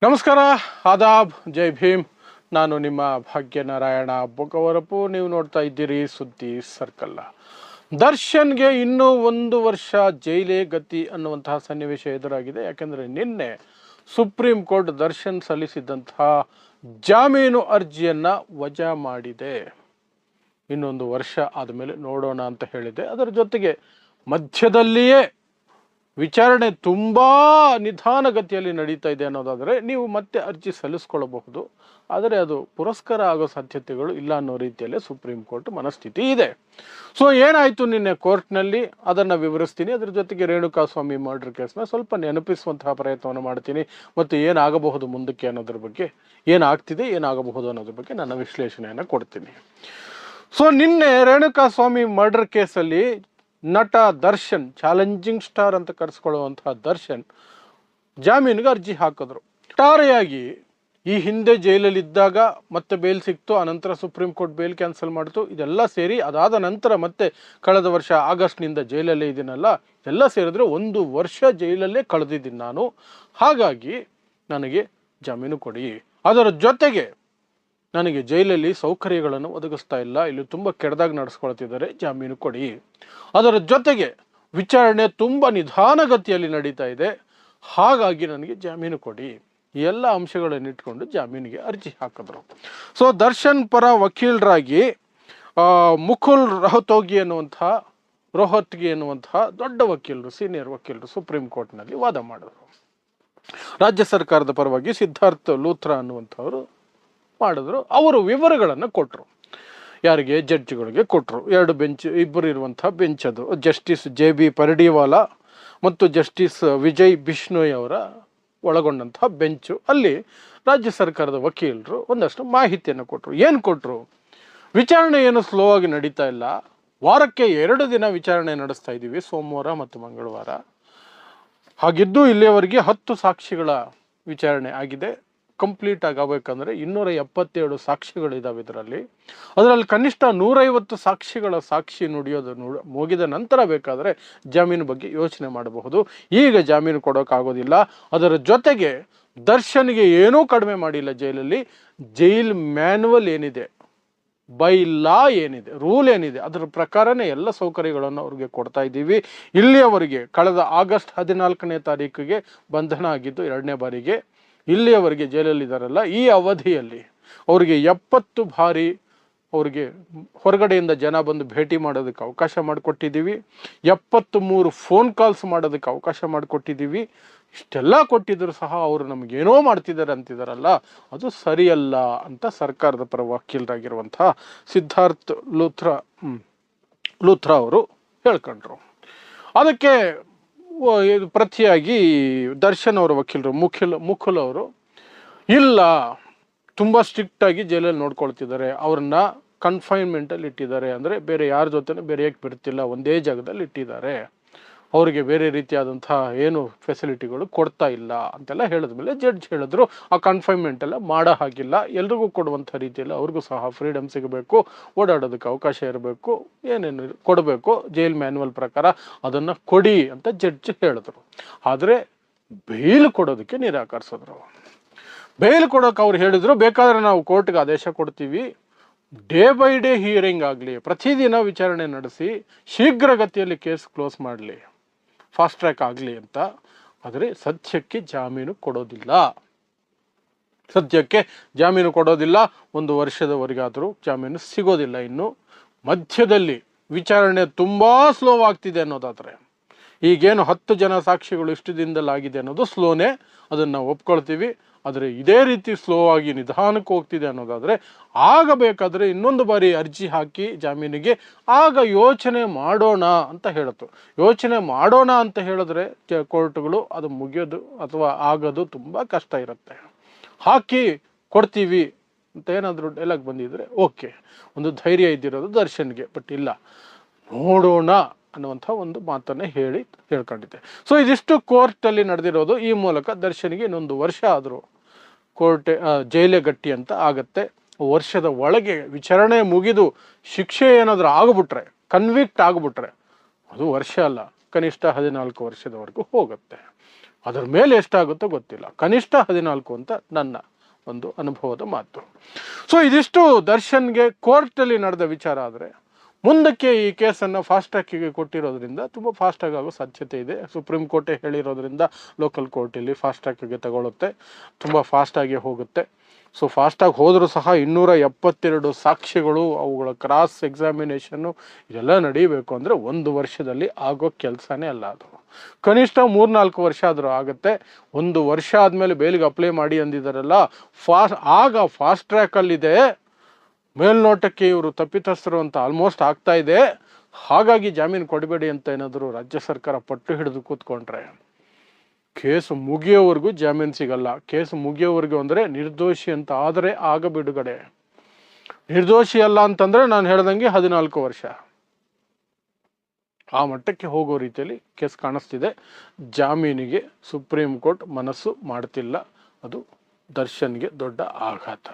ನಮಸ್ಕಾರ, ಆದಾಬ್, ಜೈ ಭೀಮ್. ನಾನು ನಿಮ್ಮ ಭಾಗ್ಯನಾರಾಯಣ ಬೊಗವರಪು. ನೀವು ನೋಡ್ತಾ ಇದ್ದೀರಿ ಸುದ್ದಿ ಸರ್ಕಲ್. ದರ್ಶನ್ಗೆ ಇನ್ನೂ 1 ವರ್ಷ ಜೈಲೇ ಗತಿ ಅನ್ನುವಂತಹ ಸನ್ನಿವೇಶ ಎದುರಾಗಿದೆ. ಯಾಕೆಂದರೆ ನಿನ್ನೆ ಸುಪ್ರೀಂ ಕೋರ್ಟ್ ದರ್ಶನ್ ಸಲ್ಲಿಸಿದ್ದಂತಹ ಜಾಮೀನು ಅರ್ಜಿಯನ್ನು ವಜಾ ಮಾಡಿದೆ. ಇನ್ನೊಂದು ವರ್ಷ ಆದಮೇಲೆ ನೋಡೋಣ ಅಂತ ಹೇಳಿದೆ. ಅದರ ಜೊತೆಗೆ ಮಧ್ಯದಲ್ಲಿಯೇ ವಿಚಾರಣೆ ತುಂಬ ನಿಧಾನಗತಿಯಲ್ಲಿ ನಡೀತಾ ಇದೆ ಅನ್ನೋದಾದರೆ ನೀವು ಮತ್ತೆ ಅರ್ಜಿ ಸಲ್ಲಿಸ್ಕೊಳ್ಳಬಹುದು. ಆದರೆ ಅದು ಪುರಸ್ಕಾರ ಆಗೋ ಸಾಧ್ಯತೆಗಳು ಇಲ್ಲ ಅನ್ನೋ ರೀತಿಯಲ್ಲಿ ಸುಪ್ರೀಂ ಕೋರ್ಟ್ ಮನಸ್ಥಿತಿ ಇದೆ. ಸೊ ಏನಾಯಿತು ನಿನ್ನೆ ಕೋರ್ಟ್ನಲ್ಲಿ ಅದನ್ನು ವಿವರಿಸ್ತೀನಿ. ಅದ್ರ ಜೊತೆಗೆ ರೇಣುಕಾಸ್ವಾಮಿ ಮರ್ಡರ್ ಕೇಸ್ನ ಸ್ವಲ್ಪ ನೆನಪಿಸುವಂತಹ ಪ್ರಯತ್ನವನ್ನು ಮಾಡ್ತೀನಿ. ಮತ್ತು ಏನಾಗಬಹುದು ಮುಂದಕ್ಕೆ ಅನ್ನೋದ್ರ ಬಗ್ಗೆ, ಏನಾಗ್ತಿದೆ ಏನಾಗಬಹುದು ಅನ್ನೋದ್ರ ಬಗ್ಗೆ ನನ್ನ ವಿಶ್ಲೇಷಣೆಯನ್ನು ಕೊಡ್ತೀನಿ. ಸೊ ನಿನ್ನೆ ರೇಣುಕಾಸ್ವಾಮಿ ಮರ್ಡರ್ ಕೇಸಲ್ಲಿ ನಟ ದರ್ಶನ್, ಚಾಲೆಂಜಿಂಗ್ ಸ್ಟಾರ್ ಅಂತ ಕರೆಸ್ಕೊಳ್ಳುವಂತಹ ದರ್ಶನ್ ಜಾಮೀನಿಗೆ ಅರ್ಜಿ ಹಾಕಿದ್ರು. ಒಟ್ಟಾರೆಯಾಗಿ ಈ ಹಿಂದೆ ಜೈಲಲ್ಲಿದ್ದಾಗ ಮತ್ತೆ ಬೇಲ್ ಸಿಕ್ತು, ಅನಂತರ ಸುಪ್ರೀಂ ಕೋರ್ಟ್ ಬೇಲ್ ಕ್ಯಾನ್ಸಲ್ ಮಾಡಿತು. ಇದೆಲ್ಲ ಸೇರಿ ಅದಾದ ನಂತರ ಮತ್ತೆ ಕಳೆದ ವರ್ಷ ಆಗಸ್ಟ್ನಿಂದ ಜೈಲಲ್ಲೇ ಇದ್ದೀನಲ್ಲ, ಎಲ್ಲ ಸೇರಿದ್ರೆ 1 ವರ್ಷ ಜೈಲಲ್ಲೇ ಕಳೆದಿದ್ದೀನಿ ನಾನು. ಹಾಗಾಗಿ ನನಗೆ ಜಾಮೀನು ಕೊಡಿ. ಅದರ ಜೊತೆಗೆ ನನಗೆ ಜೈಲಲ್ಲಿ ಸೌಕರ್ಯಗಳನ್ನು ಒದಗಿಸ್ತಾ ಇಲ್ಲ, ಇಲ್ಲಿ ತುಂಬ ಕೆಟ್ಟದಾಗಿ ನಡೆಸ್ಕೊಳ್ತಿದ್ದಾರೆ, ಜಾಮೀನು ಕೊಡಿ. ಅದರ ಜೊತೆಗೆ ವಿಚಾರಣೆ ತುಂಬ ನಿಧಾನಗತಿಯಲ್ಲಿ ನಡೀತಾ ಇದೆ, ಹಾಗಾಗಿ ನನಗೆ ಜಾಮೀನು ಕೊಡಿ. ಈ ಎಲ್ಲ ಅಂಶಗಳನ್ನು ಇಟ್ಕೊಂಡು ಜಾಮೀನಿಗೆ ಅರ್ಜಿ ಹಾಕಿದ್ರು. ಸೊ ದರ್ಶನ್ ಪರ ವಕೀಲರಾಗಿ ಮುಕುಲ್ ರೋಹ್ತಗಿ ಅನ್ನುವಂತಹ ದೊಡ್ಡ ವಕೀಲರು, ಸೀನಿಯರ್ ವಕೀಲರು ಸುಪ್ರೀಂ ಕೋರ್ಟ್ನಲ್ಲಿ ವಾದ ಮಾಡಿದ್ರು. ರಾಜ್ಯ ಸರ್ಕಾರದ ಪರವಾಗಿ ಸಿದ್ಧಾರ್ಥ್ ಲೂಥ್ರಾ ಅನ್ನುವಂಥವರು ಮಾಡಿದ್ರು. ಅವರು ವಿವರಗಳನ್ನು ಕೊಟ್ಟರು. ಯಾರಿಗೆ? ಜಡ್ಜಿಗಳಿಗೆ ಕೊಟ್ಟರು. 2 ಇಬ್ಬರು ಇರುವಂಥ ಬೆಂಚ್, ಅದು ಜಸ್ಟಿಸ್ JB ಪರಡಿವಾಲಾ ಮತ್ತು ಜಸ್ಟಿಸ್ ವಿಜಯ್ ಬಿಷ್ಣೋಯ್ ಅವರ ಒಳಗೊಂಡಂತಹ ಬೆಂಚು. ಅಲ್ಲಿ ರಾಜ್ಯ ಸರ್ಕಾರದ ವಕೀಲರು ಒಂದಷ್ಟು ಮಾಹಿತಿಯನ್ನು ಕೊಟ್ಟರು. ಏನು ಕೊಟ್ಟರು? ವಿಚಾರಣೆ ಏನು ಸ್ಲೋ ಆಗಿ ನಡೀತಾ ಇಲ್ಲ, ವಾರಕ್ಕೆ 2 ದಿನ ವಿಚಾರಣೆ ನಡೆಸ್ತಾ ಇದ್ದೀವಿ, ಸೋಮವಾರ ಮತ್ತು ಮಂಗಳವಾರ. ಹಾಗಿದ್ದು ಇಲ್ಲಿಯವರೆಗೆ 10 ಸಾಕ್ಷಿಗಳ ವಿಚಾರಣೆ ಆಗಿದೆ. ಕಂಪ್ಲೀಟ್ ಆಗಬೇಕಂದ್ರೆ 277 ಸಾಕ್ಷಿಗಳಿದ್ದಾವೆ ಅದರಲ್ಲಿ ಕನಿಷ್ಠ 150 ಸಾಕ್ಷಿಗಳ ಸಾಕ್ಷಿ ಮುಗಿದ ನಂತರ ಬೇಕಾದರೆ ಜಾಮೀನು ಬಗ್ಗೆ ಯೋಚನೆ ಮಾಡಬಹುದು. ಈಗ ಜಾಮೀನು ಕೊಡೋಕ್ಕಾಗೋದಿಲ್ಲ. ಅದರ ಜೊತೆಗೆ ದರ್ಶನ್ಗೆ ಏನೂ ಕಡಿಮೆ ಮಾಡಿಲ್ಲ ಜೈಲಲ್ಲಿ. ಜೈಲ್ ಮ್ಯಾನ್ಯುವಲ್ ಏನಿದೆ, ಬೈ ಲಾ ಏನಿದೆ, ರೂಲ್ ಏನಿದೆ, ಅದರ ಪ್ರಕಾರನೇ ಎಲ್ಲ ಸೌಕರ್ಯಗಳನ್ನು ಅವ್ರಿಗೆ ಕೊಡ್ತಾ ಇದ್ದೀವಿ. ಇಲ್ಲಿಯವರೆಗೆ ಕಳೆದ ಆಗಸ್ಟ್ 14ನೇ ತಾರೀಕಿಗೆ ಬಂಧನ ಆಗಿದ್ದು 2ನೇ ಬಾರಿಗೆ. ಇಲ್ಲಿಯವರೆಗೆ ಜೈಲಲ್ಲಿದ್ದಾರಲ್ಲ, ಈ ಅವಧಿಯಲ್ಲಿ ಅವರಿಗೆ 70 ಬಾರಿ ಅವ್ರಿಗೆ ಹೊರಗಡೆಯಿಂದ ಜನ ಬಂದು ಭೇಟಿ ಮಾಡೋದಕ್ಕೆ ಅವಕಾಶ ಮಾಡಿಕೊಟ್ಟಿದ್ದೀವಿ. 73 ಫೋನ್ ಕಾಲ್ಸ್ ಮಾಡೋದಕ್ಕೆ ಅವಕಾಶ ಮಾಡಿಕೊಟ್ಟಿದ್ದೀವಿ. ಇಷ್ಟೆಲ್ಲ ಕೊಟ್ಟಿದ್ರು ಸಹ ಅವರು ನಮಗೇನೋ ಮಾಡ್ತಿದ್ದಾರೆ ಅಂತಿದ್ದಾರಲ್ಲ, ಅದು ಸರಿಯಲ್ಲ ಅಂತ ಸರ್ಕಾರದ ಪರ ವಕೀಲರಾಗಿರುವಂಥ ಸಿದ್ಧಾರ್ಥ್ ಲೂಥ್ರಾ ಅವರು ಹೇಳ್ಕೊಂಡ್ರು. ಅದಕ್ಕೆ ಪ್ರತಿಯಾಗಿ ದರ್ಶನ್ ಅವರ ವಕೀಲರು ಮುಕುಲ್ ಅವರು, ಇಲ್ಲ, ತುಂಬ ಸ್ಟ್ರಿಕ್ಟಾಗಿ ಜೈಲಲ್ಲಿ ನೋಡ್ಕೊಳ್ತಿದ್ದಾರೆ, ಅವ್ರನ್ನ ಕನ್ಫೈನ್ಮೆಂಟಲ್ಲಿ ಇಟ್ಟಿದ್ದಾರೆ, ಅಂದರೆ ಬೇರೆ ಯಾರ ಜೊತೆ ಬೇರೆಯಕ್ಕೆ ಬಿಡ್ತಿಲ್ಲ, ಒಂದೇ ಜಾಗದಲ್ಲಿ ಇಟ್ಟಿದ್ದಾರೆ, ಅವರಿಗೆ ಬೇರೆ ರೀತಿಯಾದಂಥ ಏನು ಫೆಸಿಲಿಟಿಗಳು ಕೊಡ್ತಾ ಇಲ್ಲ ಅಂತೆಲ್ಲ ಹೇಳಿದ್ಮೇಲೆ ಜಡ್ಜ್ ಹೇಳಿದ್ರು ಆ ಕನ್ಫೈನ್ಮೆಂಟ್ ಎಲ್ಲ ಮಾಡೋ ಹಾಗಿಲ್ಲ, ಎಲ್ರಿಗೂ ಕೊಡುವಂಥ ರೀತಿಯಲ್ಲಿ ಅವ್ರಿಗೂ ಸಹ ಫ್ರೀಡಮ್ ಸಿಗಬೇಕು, ಓಡಾಡೋದಕ್ಕೆ ಅವಕಾಶ ಇರಬೇಕು, ಏನೇನು ಕೊಡಬೇಕು ಜೈಲ್ ಮ್ಯಾನ್ಯುವಲ್ ಪ್ರಕಾರ ಅದನ್ನು ಕೊಡಿ ಅಂತ ಜಡ್ಜ್ ಹೇಳಿದ್ರು. ಆದರೆ ಬೇಲ್ ಕೊಡೋದಕ್ಕೆ ನಿರಾಕರಿಸಿದ್ರು. ಬೇಲ್ ಕೊಡೋಕೆ ಅವ್ರು ಹೇಳಿದ್ರು, ಬೇಕಾದರೆ ನಾವು ಕೋರ್ಟ್ಗೆ ಆದೇಶ ಕೊಡ್ತೀವಿ, ಡೇ ಬೈ ಡೇ ಹಿಯರಿಂಗ್ ಆಗಲಿ, ಪ್ರತಿದಿನ ವಿಚಾರಣೆ ನಡೆಸಿ ಶೀಘ್ರಗತಿಯಲ್ಲಿ ಕೇಸ್ ಕ್ಲೋಸ್ ಮಾಡಲಿ, ಫಾಸ್ಟ್ ಟ್ರ್ಯಾಕ್ ಆಗಲಿ ಅಂತ. ಆದರೆ ಸದ್ಯಕ್ಕೆ ಜಾಮೀನು ಕೊಡೋದಿಲ್ಲ. 1 ವರ್ಷದವರೆಗಾದರೂ ಜಾಮೀನು ಸಿಗೋದಿಲ್ಲ. ಇನ್ನು ಮಧ್ಯದಲ್ಲಿ ವಿಚಾರಣೆ ತುಂಬ ಸ್ಲೋ ಆಗ್ತಿದೆ ಅನ್ನೋದಾದರೆ, ಈಗೇನು 10 ಜನ ಸಾಕ್ಷಿಗಳು ಇಷ್ಟು ದಿನದಲ್ಲಿ ಆಗಿದೆ ಅನ್ನೋದು ಸ್ಲೋನೇ, ಅದನ್ನು ನಾವು ಒಪ್ಕೊಳ್ತೀವಿ. ಆದರೆ ಇದೇ ರೀತಿ ಸ್ಲೋ ಆಗಿ ನಿಧಾನಕ್ಕೆ ಹೋಗ್ತಿದೆ ಅನ್ನೋದಾದರೆ ಆಗಬೇಕಾದ್ರೆ ಇನ್ನೊಂದು ಬಾರಿ ಅರ್ಜಿ ಹಾಕಿ ಜಾಮೀನಿಗೆ, ಆಗ ಯೋಚನೆ ಮಾಡೋಣ ಅಂತ ಹೇಳಿತು. ಯೋಚನೆ ಮಾಡೋಣ ಅಂತ ಹೇಳಿದ್ರೆ ಕೋರ್ಟ್ಗಳು ಅದು ಮುಗಿಯೋದು ಅಥವಾ ಆಗೋದು ತುಂಬ ಕಷ್ಟ ಇರುತ್ತೆ. ಹಾಕಿ ಕೊಡ್ತೀವಿ ಅಂತ ಏನಾದರೂ ಡೈಲಾಗ್ ಬಂದಿದ್ರೆ ಓಕೆ, ಒಂದು ಧೈರ್ಯ ಇದ್ದಿರೋದು ದರ್ಶನ್ಗೆ. ಬಟ್ ಇಲ್ಲ, ನೋಡೋಣ ಅನ್ನುವಂಥ ಒಂದು ಮಾತನ್ನೇ ಹೇಳ್ಕೊಂಡಿದ್ದೆ. ಸೊ ಇದಿಷ್ಟು ಕೋರ್ಟಲ್ಲಿ ನಡೆದಿರೋದು. ಈ ಮೂಲಕ ದರ್ಶನ್ಗೆ ಇನ್ನೊಂದು ವರ್ಷ ಆದರೂ ಜೈಲೇ ಗಟ್ಟಿ ಅಂತ ಆಗತ್ತೆ. ವರ್ಷದ ಒಳಗೆ ವಿಚಾರಣೆ ಮುಗಿದು ಶಿಕ್ಷೆ ಏನಾದರೂ ಆಗಿಬಿಟ್ರೆ, ಕನ್ವಿಕ್ಟ್ ಆಗಿಬಿಟ್ರೆ, ಅದು ವರ್ಷ ಅಲ್ಲ, ಕನಿಷ್ಠ 14 ವರ್ಷದವರೆಗೂ ಹೋಗುತ್ತೆ. ಅದರ ಮೇಲೆ ಎಷ್ಟಾಗುತ್ತೋ ಗೊತ್ತಿಲ್ಲ, ಕನಿಷ್ಠ 14 ಅಂತ ನನ್ನ ಒಂದು ಅನುಭವದ ಮಾತು. ಸೊ ಇದಿಷ್ಟು ದರ್ಶನ್ಗೆ ಕೋರ್ಟಲ್ಲಿ ನಡೆದ ವಿಚಾರ. ಆದರೆ ಮುಂದಕ್ಕೆ ಈ ಕೇಸನ್ನು ಫಾಸ್ಟ್ ಟ್ರ್ಯಾಕಿಗೆ ಕೊಟ್ಟಿರೋದ್ರಿಂದ ತುಂಬ ಫಾಸ್ಟಾಗಿ ಆಗೋ ಸಾಧ್ಯತೆ ಇದೆ. ಸುಪ್ರೀಂ ಕೋರ್ಟೇ ಹೇಳಿರೋದ್ರಿಂದ ಲೋಕಲ್ ಕೋರ್ಟಲ್ಲಿ ಫಾಸ್ಟ್ ಟ್ರ್ಯಾಕಿಗೆ ತಗೊಳುತ್ತೆ, ತುಂಬ ಫಾಸ್ಟಾಗಿ ಹೋಗುತ್ತೆ. ಸೊ ಫಾಸ್ಟಾಗಿ ಹೋದರೂ ಸಹ 272 ಸಾಕ್ಷಿಗಳು, ಅವುಗಳ ಕ್ರಾಸ್ ಎಕ್ಸಾಮಿನೇಷನ್ನು ಇದೆಲ್ಲ ನಡೀಬೇಕು ಅಂದರೆ 1 ವರ್ಷದಲ್ಲಿ ಆಗೋ ಕೆಲಸನೇ ಅಲ್ಲ. ಅದು ಕನಿಷ್ಠ 3-4 ವರ್ಷ ಆದರೂ ಆಗುತ್ತೆ. 1 ವರ್ಷ ಆದಮೇಲೆ ಬೇಲಿಗೆ ಅಪ್ಲೈ ಮಾಡಿ ಅಂದಿದ್ದಾರಲ್ಲ, ಆಗ ಫಾಸ್ಟ್ ಟ್ರ್ಯಾಕಲ್ಲಿದೆ, ಮೇಲ್ನೋಟಕ್ಕೆ ಇವರು ತಪ್ಪಿತಸ್ಥರು ಅಂತ ಆಲ್ಮೋಸ್ಟ್ ಆಗ್ತಾ ಇದೆ, ಹಾಗಾಗಿ ಜಾಮೀನು ಕೊಡಬೇಡಿ ಅಂತ ಏನಾದರೂ ರಾಜ್ಯ ಸರ್ಕಾರ ಪಟ್ಟು ಹಿಡಿದು ಕೂತ್ಕೊಂಡ್ರೆ ಕೇಸು ಮುಗಿಯೋವರೆಗೂ ಜಾಮೀನು ಸಿಗಲ್ಲ. ಕೇಸು ಮುಗಿಯೋವರೆಗೂ ಅಂದರೆ ನಿರ್ದೋಷಿ ಅಂತ ಆದರೆ ಆಗ ಬಿಡುಗಡೆ, ನಿರ್ದೋಷಿ ಅಲ್ಲ ಅಂತಂದರೆ ನಾನು ಹೇಳ್ದಂಗೆ 14 ವರ್ಷ, ಆ ಮಟ್ಟಕ್ಕೆ ಹೋಗೋ ರೀತಿಯಲ್ಲಿ ಕೇಸ್ ಕಾಣಿಸ್ತಿದೆ. ಜಾಮೀನಿಗೆ ಸುಪ್ರೀಂ ಕೋರ್ಟ್ ಮನಸ್ಸು ಮಾಡ್ತಿಲ್ಲ, ಅದು ದರ್ಶನ್ಗೆ ದೊಡ್ಡ ಆಘಾತ.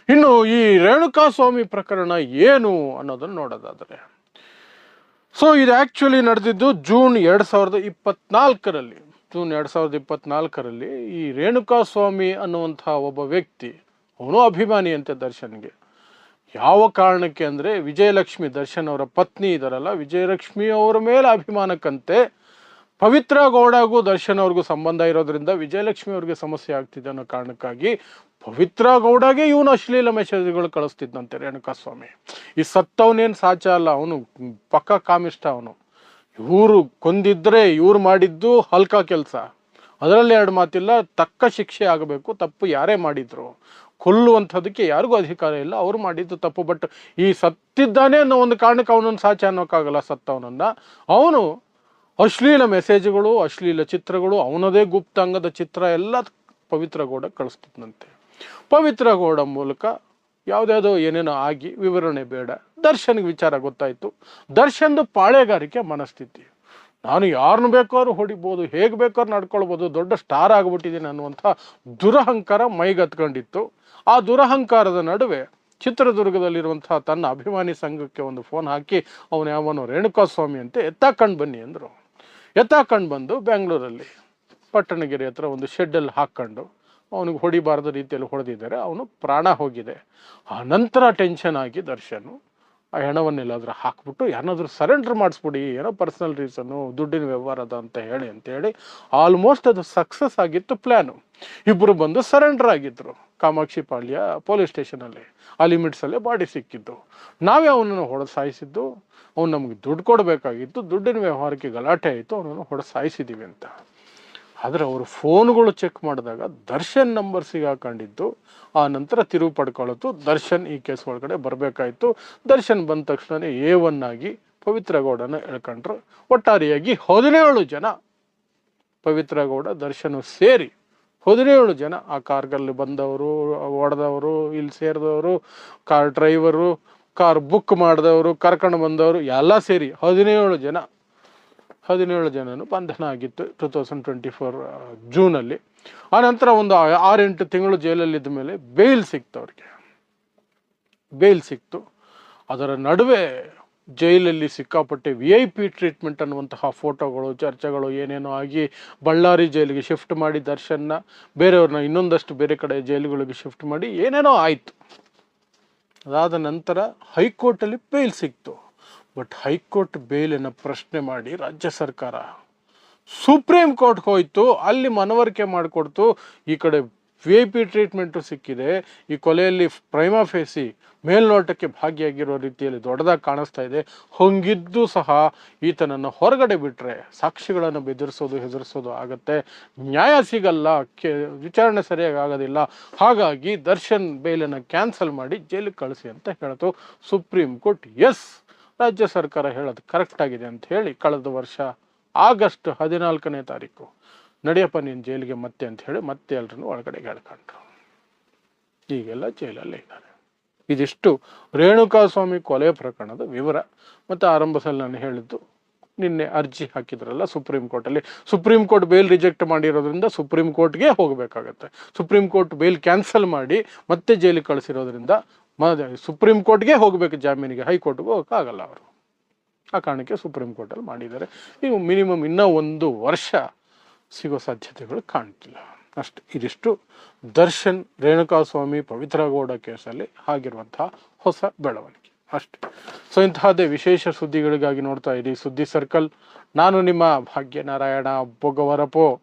ಇನ್ನು ಈ ರೇಣುಕಾಸ್ವಾಮಿ ಪ್ರಕರಣ ಏನು ಅನ್ನೋದನ್ನು ನೋಡೋದಾದರೆ, ಸೊ ಇದು ಆ್ಯಕ್ಚುಲಿ ನಡೆದಿದ್ದು ಜೂನ್ 2024ರಲ್ಲಿ. ಜೂನ್ 2024ರಲ್ಲಿ ಈ ರೇಣುಕಾಸ್ವಾಮಿ ಅನ್ನುವಂಥ ಒಬ್ಬ ವ್ಯಕ್ತಿ, ಅವನು ಅಭಿಮಾನಿ ಅಂತೆ ದರ್ಶನ್ಗೆ. ಯಾವ ಕಾರಣಕ್ಕೆ ಅಂದರೆ ವಿಜಯಲಕ್ಷ್ಮಿ, ದರ್ಶನ್ ಅವರ ಪತ್ನಿ ಇದ್ದಾರಲ್ಲ, ವಿಜಯಲಕ್ಷ್ಮಿ ಅವರ ಮೇಲೆ ಅಭಿಮಾನಕ್ಕಂತೆ ಪವಿತ್ರ ಗೌಡಗೂ ದರ್ಶನ್ ಅವ್ರಿಗೂ ಸಂಬಂಧ ಇರೋದ್ರಿಂದ ವಿಜಯಲಕ್ಷ್ಮಿ ಅವ್ರಿಗೆ ಸಮಸ್ಯೆ ಆಗ್ತಿದೆ ಅನ್ನೋ ಕಾರಣಕ್ಕಾಗಿ ಪವಿತ್ರ ಗೌಡಗೆ ಇವನು ಅಶ್ಲೀಲ ಮೆಸೇಜ್ಗಳು ಕಳಿಸ್ತಿದ್ದಂತೆ ರೇಣುಕಾಸ್ವಾಮಿ. ಈ ಸತ್ತವನೇನು ಸಾಚ ಅಲ್ಲ, ಅವನು ಪಕ್ಕ ಕಾಮಿಷ್ಟ. ಅವನು ಇವರು ಕೊಂದಿದ್ರೆ ಇವ್ರು ಮಾಡಿದ್ದು ಹಲ್ಕ ಕೆಲಸ, ಅದರಲ್ಲಿ 2 ಮಾತಿಲ್ಲ. ತಕ್ಕ ಶಿಕ್ಷೆ ಆಗಬೇಕು, ತಪ್ಪು ಯಾರೇ ಮಾಡಿದ್ರು. ಕೊಲ್ಲುವಂಥದ್ದಕ್ಕೆ ಯಾರಿಗೂ ಅಧಿಕಾರ ಇಲ್ಲ, ಅವರು ಮಾಡಿದ್ದು ತಪ್ಪು. ಬಟ್ ಈ ಸತ್ತಿದ್ದಾನೆ ಅನ್ನೋ ಒಂದು ಕಾರಣಕ್ಕೆ ಅವನನ್ನು ಸಾಚ ಅನ್ನೋಕ್ಕಾಗಲ್ಲ. ಸತ್ತವನನ್ನು ಅವನು ಅಶ್ಲೀಲ ಮೆಸೇಜ್ಗಳು, ಅಶ್ಲೀಲ ಚಿತ್ರಗಳು, ಅವನದೇ ಗುಪ್ತಾಂಗದ ಚಿತ್ರ ಎಲ್ಲ ಪವಿತ್ರ ಗೌಡ ಕಳಿಸ್ತಿದ್ದಂತೆ. ಪವಿತ್ರ ಗೌಡ ಮೂಲಕ ಯಾವುದ್ಯಾವುದೋ ಏನೇನೋ ಆಗಿ, ವಿವರಣೆ ಬೇಡ, ದರ್ಶನ್ಗೆ ವಿಚಾರ ಗೊತ್ತಾಯಿತು. ದರ್ಶನ್ದು ಪಾಳೆಗಾರಿಕೆ ಮನಸ್ಥಿತಿ, ನಾನು ಯಾರನ್ನು ಬೇಕಾದ್ರೂ ಹೊಡಿಬೋದು, ಹೇಗೆ ಬೇಕಾದ್ರೂ ನಡ್ಕೊಳ್ಬೋದು, ದೊಡ್ಡ ಸ್ಟಾರ್ ಆಗಿಬಿಟ್ಟಿದ್ದೀನಿ ಅನ್ನುವಂಥ ದುರಹಂಕಾರ ಮೈಗತ್ಕೊಂಡಿತ್ತು. ಆ ದುರಹಂಕಾರದ ನಡುವೆ ಚಿತ್ರದುರ್ಗದಲ್ಲಿರುವಂಥ ತನ್ನ ಅಭಿಮಾನಿ ಸಂಘಕ್ಕೆ ಒಂದು ಫೋನ್ ಹಾಕಿ, ಅವನು ಯಾವನೋ ರೇಣುಕಾಸ್ವಾಮಿ ಅಂತೆ, ಎತ್ತಾಕೊಂಡು ಬನ್ನಿ ಅಂದರು. ಎತ್ತಾಕೊಂಡು ಬಂದು ಬೆಂಗಳೂರಲ್ಲಿ ಪಟ್ಟಣಗಿರಿ ಹತ್ರ ಒಂದು ಶೆಡ್ಡಲ್ಲಿ ಹಾಕ್ಕೊಂಡು ಅವನಿಗೆ ಹೊಡಿಬಾರ್ದ ರೀತಿಯಲ್ಲಿ ಹೊಡೆದಿದ್ದಾರೆ. ಅವನು ಪ್ರಾಣ ಹೋಗಿದೆ. ಆ ನಂತರ ಟೆನ್ಷನ್ ಆಗಿ ದರ್ಶನು ಆ ಹೆಣವನ್ನೆಲ್ಲಾದ್ರೂ ಹಾಕ್ಬಿಟ್ಟು ಯಾರನ್ನಾದ್ರೂ ಸರೆಂಡರ್ ಮಾಡಿಸ್ಬಿಡಿ, ಏನೋ ಪರ್ಸನಲ್ ರೀಸನ್ನು, ದುಡ್ಡಿನ ವ್ಯವಹಾರ ಅದ ಅಂತೇಳಿ ಆಲ್ಮೋಸ್ಟ್ ಅದು ಸಕ್ಸಸ್ ಆಗಿತ್ತು ಪ್ಲ್ಯಾನು. ಇಬ್ಬರು ಬಂದು ಸರೆಂಡರ್ ಆಗಿದ್ರು ಕಾಮಾಕ್ಷಿ ಪಾಳ್ಯ ಪೊಲೀಸ್ ಸ್ಟೇಷನಲ್ಲಿ. ಆ ಲಿಮಿಟ್ಸಲ್ಲೇ ಬಾಡಿ ಸಿಕ್ಕಿದ್ದು. ನಾವೇ ಅವನನ್ನು ಹೊಡೆದು ಸಾಯಿಸಿದ್ದು. ಅವ್ನು ನಮಗೆ ದುಡ್ಡು ಕೊಡಬೇಕಾಗಿತ್ತು, ದುಡ್ಡಿನ ವ್ಯವಹಾರಕ್ಕೆ ಗಲಾಟೆ ಆಯಿತು, ಅವನನ್ನು ಹೊಡೆದು ಸಾಯಿಸಿದ್ದೀವಿ ಅಂತ. ಆದರೆ ಅವರು ಫೋನ್ಗಳು ಚೆಕ್ ಮಾಡಿದಾಗ ದರ್ಶನ್ ನಂಬರ್ ಸಿಗಾಕೊಂಡಿದ್ದು. ಆ ನಂತರ ತಿರುವು ಪಡ್ಕೊಳ್ಳೋದು. ದರ್ಶನ್ ಈ ಕೇಸ್ ಒಳಗಡೆ ಬರಬೇಕಾಯಿತು. ದರ್ಶನ್ ಬಂದ ತಕ್ಷಣ A1 ಆಗಿ ಪವಿತ್ರ ಗೌಡನ ಎಳ್ಕೊಂಡ್ರು. ಒಟ್ಟಾರೆಯಾಗಿ 17 ಜನ, ಪವಿತ್ರ ಗೌಡ ದರ್ಶನ್ ಸೇರಿ 17 ಜನ, ಆ ಕಾರ್ಗಲ್ಲಿ ಬಂದವರು, ಹೊಡೆದವರು, ಇಲ್ಲಿ ಸೇರಿದವರು, ಕಾರ್ ಡ್ರೈವರು, ಕಾರ್ ಬುಕ್ ಮಾಡಿದವರು, ಕರ್ಕೊಂಡು ಬಂದವರು ಎಲ್ಲ ಸೇರಿ 17 ಜನನು ಬಂಧನ ಆಗಿತ್ತು 2024 ಜೂನಲ್ಲಿ. ಆನಂತರ ಒಂದು 6-8 ತಿಂಗಳು ಜೈಲಲ್ಲಿದ್ದ ಮೇಲೆ ಬೇಲ್ ಸಿಕ್ತು ಅವ್ರಿಗೆ. ಬೇಲ್ ಸಿಕ್ತು. ಅದರ ನಡುವೆ ಜೈಲಲ್ಲಿ ಸಿಕ್ಕಾಪಟ್ಟೆ VIP ಟ್ರೀಟ್ಮೆಂಟ್ ಅನ್ನುವಂತಹ ಫೋಟೋಗಳು, ಚರ್ಚೆಗಳು ಏನೇನೋ ಆಗಿ ಬಳ್ಳಾರಿ ಜೈಲಿಗೆ ಶಿಫ್ಟ್ ಮಾಡಿ ದರ್ಶನ್ನ, ಬೇರೆಯವ್ರನ್ನ ಇನ್ನೊಂದಷ್ಟು ಬೇರೆ ಕಡೆ ಜೈಲುಗಳಿಗೆ ಶಿಫ್ಟ್ ಮಾಡಿ ಏನೇನೋ ಆಯಿತು. ಅದಾದ ನಂತರ ಹೈಕೋರ್ಟಲ್ಲಿ ಬೇಲ್ ಸಿಕ್ತು. ಬಟ್ ಹೈಕೋರ್ಟ್ ಬೇಲನ್ನು ಪ್ರಶ್ನೆ ಮಾಡಿ ರಾಜ್ಯ ಸರ್ಕಾರ ಸುಪ್ರೀಂ ಕೋರ್ಟ್ಗೆ ಹೋಯ್ತು. ಅಲ್ಲಿ ಮನವರಿಕೆ ಮಾಡಿಕೊಡ್ತು. ಈ ಕಡೆ VIP ಟ್ರೀಟ್ಮೆಂಟು ಸಿಕ್ಕಿದೆ, ಈ ಕೊಲೆಯಲ್ಲಿ ಪ್ರೈಮಾ ಫೇಸಿ ಮೇಲ್ನೋಟಕ್ಕೆ ಭಾಗಿಯಾಗಿರೋ ರೀತಿಯಲ್ಲಿ ದೊಡ್ಡದಾಗಿ ಕಾಣಿಸ್ತಾ ಇದೆ. ಹಂಗಿದ್ದು ಸಹ ಈತನನ್ನು ಹೊರಗಡೆ ಬಿಟ್ಟರೆ ಸಾಕ್ಷಿಗಳನ್ನು ಹೆದರಿಸೋದು ಆಗುತ್ತೆ, ನ್ಯಾಯ ಸಿಗಲ್ಲ, ವಿಚಾರಣೆ ಸರಿಯಾಗಿ ಆಗೋದಿಲ್ಲ. ಹಾಗಾಗಿ ದರ್ಶನ್ ಬೇಲನ್ನು ಕ್ಯಾನ್ಸಲ್ ಮಾಡಿ ಜೈಲಿಗೆ ಕಳಿಸಿ ಅಂತ ಹೇಳ್ತು ಸುಪ್ರೀಂ ಕೋರ್ಟ್. ಎಸ್, ರಾಜ್ಯ ಸರ್ಕಾರ ಹೇಳೋದು ಕರೆಕ್ಟ್ ಆಗಿದೆ ಅಂತ ಹೇಳಿ ಕಳೆದ ವರ್ಷ ಆಗಸ್ಟ್ 14ನೇ ತಾರೀಕು ನಡೆಯಪ್ಪ ನೀನು ಜೈಲಿಗೆ ಮತ್ತೆ ಅಂತ ಹೇಳಿ ಮತ್ತೆ ಎಲ್ಲರನ್ನು ಒಳಗಡೆ ಹೇಳ್ಕೊಂಡ್ರು. ಈಗೆಲ್ಲ ಜೈಲಲ್ಲೇ ಇದ್ದಾರೆ. ಇದಿಷ್ಟು ರೇಣುಕಾಸ್ವಾಮಿ ಕೊಲೆ ಪ್ರಕರಣದ ವಿವರ. ಮತ್ತು ಆರಂಭದಲ್ಲಿ ನಾನು ಹೇಳಿದ್ದು, ನಿನ್ನೆ ಅರ್ಜಿ ಹಾಕಿದ್ರಲ್ಲ ಸುಪ್ರೀಂ ಕೋರ್ಟಲ್ಲಿ, ಸುಪ್ರೀಂ ಕೋರ್ಟ್ ಬೇಲ್ ರಿಜೆಕ್ಟ್ ಮಾಡಿರೋದ್ರಿಂದ ಸುಪ್ರೀಂ ಕೋರ್ಟ್ಗೆ ಹೋಗಬೇಕಾಗತ್ತೆ. ಸುಪ್ರೀಂ ಕೋರ್ಟ್ ಬೇಲ್ ಕ್ಯಾನ್ಸಲ್ ಮಾಡಿ ಮತ್ತೆ ಜೈಲಿಗೆ ಕಳಿಸಿರೋದ್ರಿಂದ ಸುಪ್ರೀಂ ಕೋರ್ಟ್ಗೆ ಹೋಗಬೇಕು ಜಾಮೀನಿಗೆ, ಹೈಕೋರ್ಟ್ಗೆ ಹೋಗೋಕ್ಕಾಗಲ್ಲ ಅವರು. ಆ ಕಾರಣಕ್ಕೆ ಸುಪ್ರೀಂ ಕೋರ್ಟಲ್ಲಿ ಮಾಡಿದ್ದಾರೆ. ನೀವು ಮಿನಿಮಮ್ ಇನ್ನೂ 1 ವರ್ಷ ಸಿಗೋ ಸಾಧ್ಯತೆಗಳು ಕಾಣ್ತಿಲ್ಲ. ಅಷ್ಟೆ. ಇದಿಷ್ಟು ದರ್ಶನ್ ರೇಣುಕಾಸ್ವಾಮಿ ಪವಿತ್ರ ಗೌಡ ಕೇಸಲ್ಲಿ ಆಗಿರುವಂತಹ ಹೊಸ ಬೆಳವಣಿಗೆ ಅಷ್ಟೆ. ಸೊ ಇಂತಹದ್ದೇ ವಿಶೇಷ ಸುದ್ದಿಗಳಿಗಾಗಿ ನೋಡ್ತಾ ಇರಿ ಸುದ್ದಿ ಸರ್ಕಲ್. ನಾನು ನಿಮ್ಮ ಭಾಗ್ಯನಾರಾಯಣ ಬೊಗವರಪು.